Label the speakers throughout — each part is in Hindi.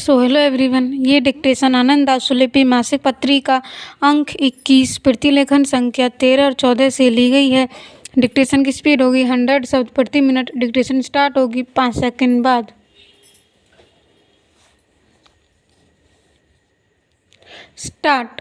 Speaker 1: सो हेलो एवरीवन, ये डिक्टेशन आनंद दासुलिपि मासिक पत्रिका अंक 21 प्रतिलेखन संख्या 13 और 14 से ली गई है। डिक्टेशन की स्पीड होगी 100 शब्द प्रति मिनट। डिक्टेशन स्टार्ट होगी 5 सेकंड बाद। स्टार्ट।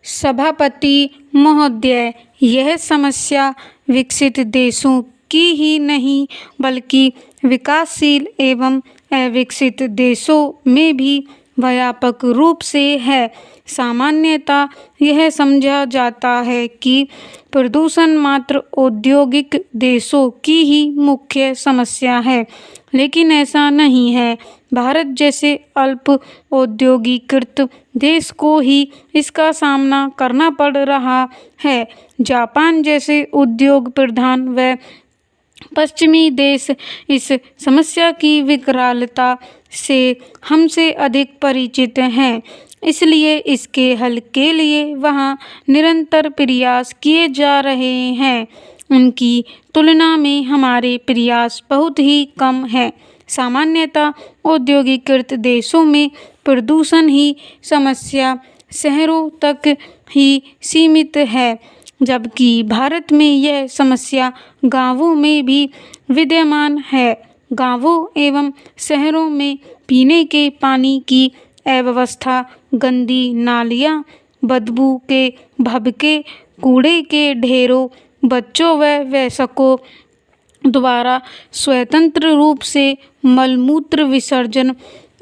Speaker 1: सभापति महोदय, यह समस्या विकसित देशों की ही नहीं बल्कि विकासशील एवं अविकसित देशों में भी व्यापक रूप से है। सामान्यतः यह समझा जाता है कि प्रदूषण मात्र औद्योगिक देशों की ही मुख्य समस्या है, लेकिन ऐसा नहीं है। भारत जैसे अल्प औद्योगिकीकृत देश को ही इसका सामना करना पड़ रहा है। जापान जैसे उद्योग प्रधान व पश्चिमी देश इस समस्या की विकरालता से हमसे अधिक परिचित हैं, इसलिए इसके हल के लिए वहाँ निरंतर प्रयास किए जा रहे हैं। उनकी तुलना में हमारे प्रयास बहुत ही कम हैं। सामान्यतः औद्योगिकीकृत देशों में प्रदूषण ही समस्या शहरों तक ही सीमित है, जबकि भारत में यह समस्या गांवों में भी विद्यमान है। गांवों एवं शहरों में पीने के पानी की अव्यवस्था, गंदी नालियाँ, बदबू के भभके, कूड़े के ढेरों, बच्चों व वयस्कों द्वारा स्वतंत्र रूप से मलमूत्र विसर्जन,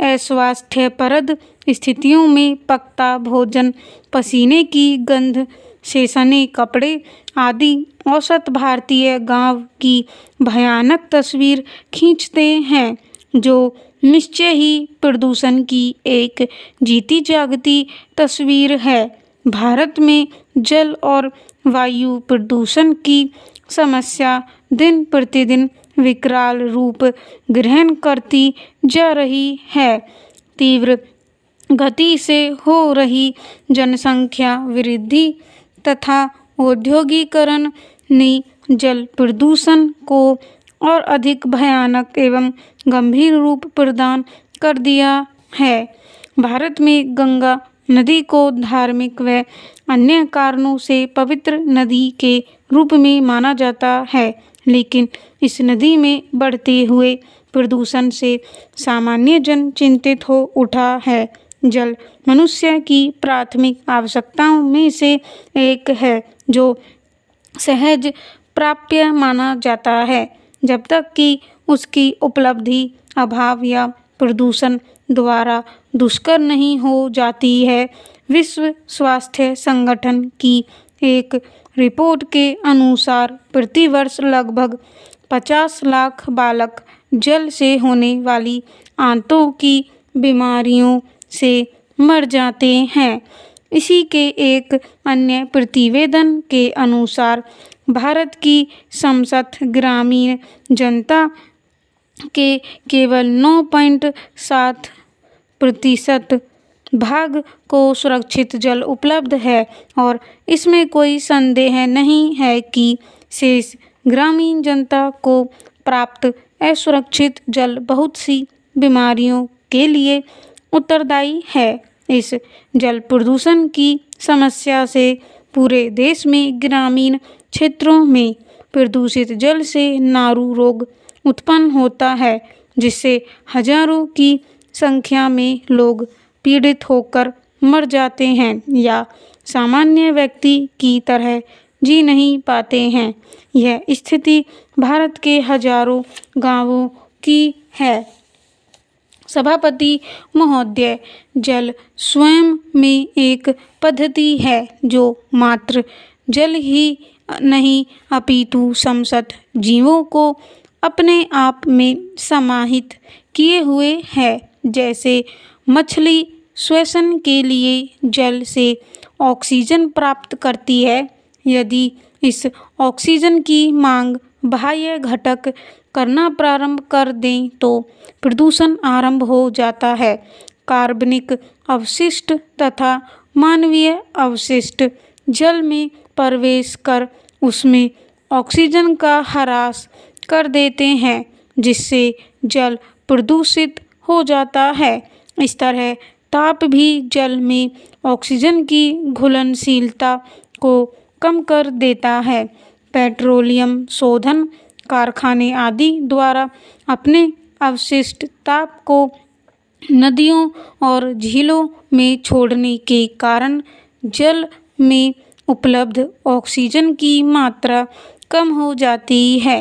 Speaker 1: अस्वास्थ्यप्रद स्थितियों में पकता भोजन, पसीने की गंध से सने कपड़े आदि औसत भारतीय गांव की भयानक तस्वीर खींचते हैं, जो निश्चय ही प्रदूषण की एक जीती जागती तस्वीर है। भारत में जल और वायु प्रदूषण की समस्या दिन प्रतिदिन विकराल रूप ग्रहण करती जा रही है। तीव्र गति से हो रही जनसंख्या वृद्धि तथा औद्योगिकरण ने जल प्रदूषण को और अधिक भयानक एवं गंभीर रूप प्रदान कर दिया है। भारत में गंगा नदी को धार्मिक व अन्य कारणों से पवित्र नदी के रूप में माना जाता है, लेकिन इस नदी में बढ़ते हुए प्रदूषण से सामान्य जन चिंतित हो उठा है। जल मनुष्य की प्राथमिक आवश्यकताओं में से एक है, जो सहज प्राप्य माना जाता है, जब तक कि उसकी उपलब्धि अभाव या प्रदूषण द्वारा दुष्कर नहीं हो जाती है। विश्व स्वास्थ्य संगठन की एक रिपोर्ट के अनुसार प्रतिवर्ष लगभग 50 लाख बालक जल से होने वाली आंतों की बीमारियों से मर जाते हैं। इसी के एक अन्य प्रतिवेदन के अनुसार भारत की समस्त ग्रामीण जनता के केवल 9.7% भाग को सुरक्षित जल उपलब्ध है, और इसमें कोई संदेह नहीं है कि शेष ग्रामीण जनता को प्राप्त असुरक्षित जल बहुत सी बीमारियों के लिए उत्तरदायी है। इस जल प्रदूषण की समस्या से पूरे देश में ग्रामीण क्षेत्रों में प्रदूषित जल से नारू रोग उत्पन्न होता है, जिससे हजारों की संख्या में लोग पीड़ित होकर मर जाते हैं या सामान्य व्यक्ति की तरह जी नहीं पाते हैं। यह स्थिति भारत के हजारों गांवों की है। सभापति महोदय, जल स्वयं में एक पद्धति है जो मात्र जल ही नहीं अपितु समस्त जीवों को अपने आप में समाहित किए हुए है। जैसे मछली श्वसन के लिए जल से ऑक्सीजन प्राप्त करती है, यदि इस ऑक्सीजन की मांग बाह्य घटक करना प्रारंभ कर दें तो प्रदूषण आरंभ हो जाता है। कार्बनिक अवशिष्ट तथा मानवीय अवशिष्ट जल में प्रवेश कर उसमें ऑक्सीजन का ह्रास कर देते हैं, जिससे जल प्रदूषित हो जाता है। इस तरह ताप भी जल में ऑक्सीजन की घुलनशीलता को कम कर देता है। पेट्रोलियम शोधन कारखाने आदि द्वारा अपने अवशिष्ट ताप को नदियों और झीलों में छोड़ने के कारण जल में उपलब्ध ऑक्सीजन की मात्रा कम हो जाती है।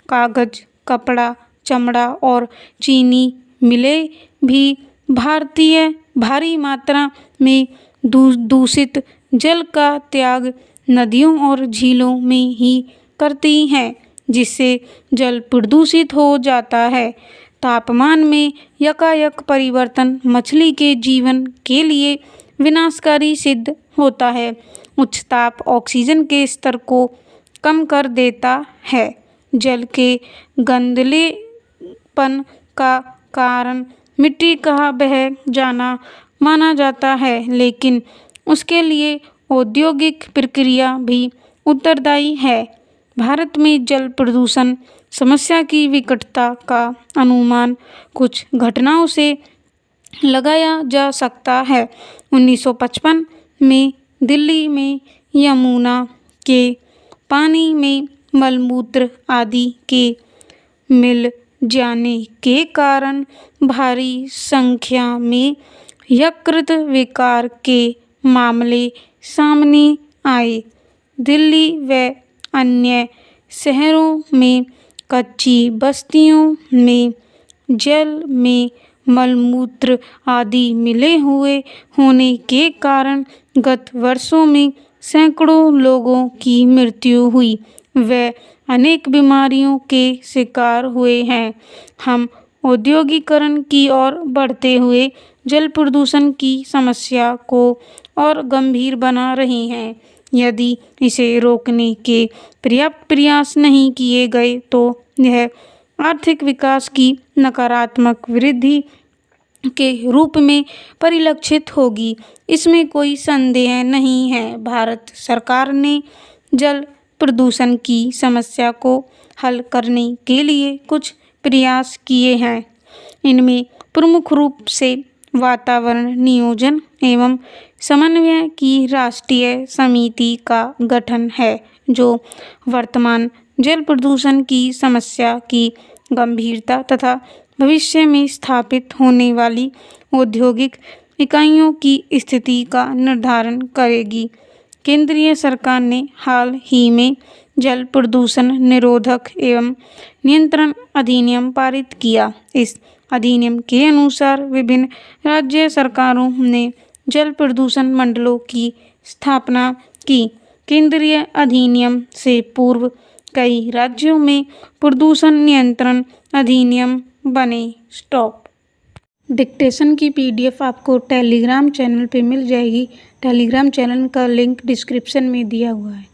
Speaker 1: कागज, कपड़ा, चमड़ा और चीनी मिलें भी भारी मात्रा में दूषित जल का त्याग नदियों और झीलों में ही करती हैं, जिससे जल प्रदूषित हो जाता है। तापमान में यकायक परिवर्तन मछली के जीवन के लिए विनाशकारी सिद्ध होता है। उच्च ताप ऑक्सीजन के स्तर को कम कर देता है। जल के गंधलेपन का कारण मिट्टी का बह जाना माना जाता है, लेकिन उसके लिए औद्योगिक प्रक्रिया भी उत्तरदायी है। भारत में जल प्रदूषण समस्या की विकटता का अनुमान कुछ घटनाओं से लगाया जा सकता है। 1955 में दिल्ली में यमुना के पानी में मलमूत्र आदि के मिल जाने के कारण भारी संख्या में यकृत विकार के मामले सामने आए। दिल्ली व अन्य शहरों में कच्ची बस्तियों में जल में मलमूत्र आदि मिले हुए होने के कारण गत वर्षों में सैकड़ों लोगों की मृत्यु हुई व अनेक बीमारियों के शिकार हुए हैं। हम औद्योगिकरण की ओर बढ़ते हुए जल प्रदूषण की समस्या को और गंभीर बना रहे हैं। यदि इसे रोकने के पर्याप्त प्रयास नहीं किए गए तो यह आर्थिक विकास की नकारात्मक वृद्धि के रूप में परिलक्षित होगी। इसमें कोई संदेह नहीं है। भारत सरकार ने जल प्रदूषण की समस्या को हल करने के लिए कुछ प्रयास किए हैं। इनमें प्रमुख रूप से वातावरण नियोजन एवं समन्वय की राष्ट्रीय समिति का गठन है, जो वर्तमान जल प्रदूषण की समस्या की गंभीरता तथा भविष्य में स्थापित होने वाली औद्योगिक इकाइयों की स्थिति का निर्धारण करेगी। केंद्रीय सरकार ने हाल ही में जल प्रदूषण निरोधक एवं नियंत्रण अधिनियम पारित किया। इस अधिनियम के अनुसार विभिन्न राज्य सरकारों ने जल प्रदूषण मंडलों की स्थापना की। केंद्रीय अधिनियम से पूर्व कई राज्यों में प्रदूषण नियंत्रण अधिनियम बने। स्टॉप। डिक्टेशन की PDF आपको टेलीग्राम चैनल पे मिल जाएगी। टेलीग्राम चैनल का लिंक डिस्क्रिप्शन में दिया हुआ है।